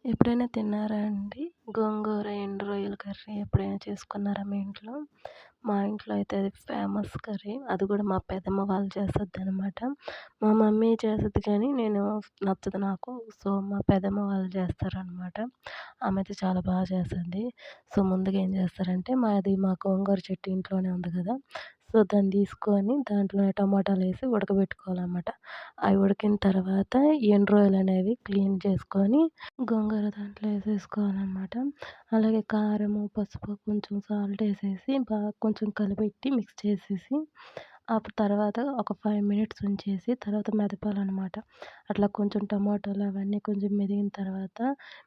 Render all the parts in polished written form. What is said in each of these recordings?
ఎప్పుడైనా తిన్నారా అండి? గోంగూర ఎండు రొయ్యల కర్రీ ఎప్పుడైనా చేసుకున్నారా మీ ఇంట్లో? మా ఇంట్లో అయితే అది ఫేమస్ కర్రీ. అది కూడా మా పెదమ్మ వాళ్ళు చేస్తదనమాట. మా మమ్మీ చేస్తది కానీ నచ్చదు నాకు. సో, మా పెదమ్మ వాళ్ళు చేస్తారనమాట. ఆమె అయితే చాలా బాగా చేస్తది. సో, ముందుగా ఏం చేస్తారంటే మా గోంగూర చెట్టు ఇంట్లోనే ఉంది కదా! సో, దాన్ని తీసుకొని దాంట్లో టమాటాలేసి ఉడకబెట్టుకోవాలనమాట. అవి ఉడికిన తర్వాత ఎండు రొయ్యలనేవి క్లీన్ చేసుకొని గోంగూర దాంట్లో ఏసేసుకోవాలనమాట. అలాగే కారము, పసుపు, కొంచెం సాల్ట్ ఏసేసి బాగా కొంచెం కలిపెట్టి మిక్స్ చేసేసి, తర్వాత ఒక 5 మినిట్స్ ఉంచేసి తర్వాత మెదపాలనమాట. అట్లా కొంచెం టమాటాలు అవన్నీ కొంచెం మెదిగిన తర్వాత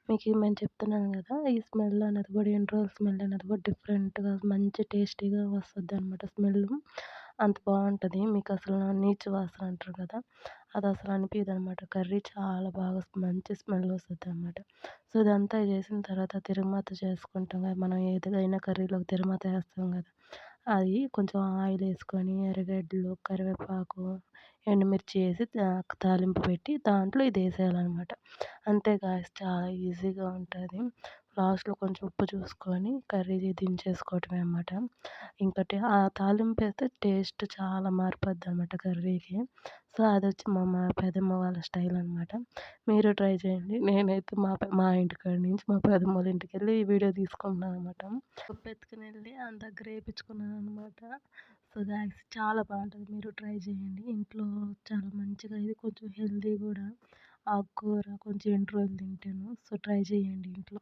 మేము చెప్తున్నాను గదా! ఈ స్మెల్ అనేది కూడా ఎండు రొయ్యల స్మెల్ అనేది కూడా డిఫరెంట్‌గా మంచి టేస్టీగా వస్తదనమాట స్మెల్లు. అంత బావుంటది. మీకసలు నీచు వాసన అంటారు కదా! అదసలు అనిపియదనమాట. కర్రీ చాలా బాగా మంచి స్మెల్ వస్తదనమాట. సో, ఇదంతా చేసిన తర్వాత తిరగమాత చేసుకుంటాం కదా! మనం ఏదైనా కర్రీలోకి తిరగమాత ఏస్తాం కదా! అది కొంచెం ఆయిలేసుకొని ఎర్రగడ్డలు, కరివేపాకు, ఎండుమిర్చి ఏసి తాలింపు పెట్టి దాంట్లో ఇదేసేయాలనమాట. అంతే గాయ్స్ చాలా ఈజీగా ఉంటది. లాస్ట్‌లో కొంచెం ఉప్పు చూసుకొని కర్రీ దించేసుకోవటమే అనమాట. ఇంకటి ఆ తాలింపేస్తే టేస్ట్ చాలా మారిపోద్దనమాట కర్రీకి. సో, అదొచ్చి మా పెదమ్మ వాళ్ళ స్టైల్ అనమాట. మీరు ట్రై చేయండి. నేనైతే మా ఇంటికాడ నుంచి మా పెదమ్మోళ్ళ ఇంటికెళ్ళి ఈ వీడియో తీసుకుంటున్నాననమాట. పప్పెత్తుకొనెళ్ళి ఆళ్ళ దగ్గర ఏపిచ్చుకున్నాననమాట. సో, గాయ్స్ చాలా బావుంటది. మీరు ట్రై చేయండి. ఇంట్లో చాలా మంచిగా ఇది కొంచెం హెల్తీ గూడా. ఆకుకూర కొంచెం ఎండు రొయ్యలు తింటేను. సో, ట్రై చేయండి ఇంట్లో.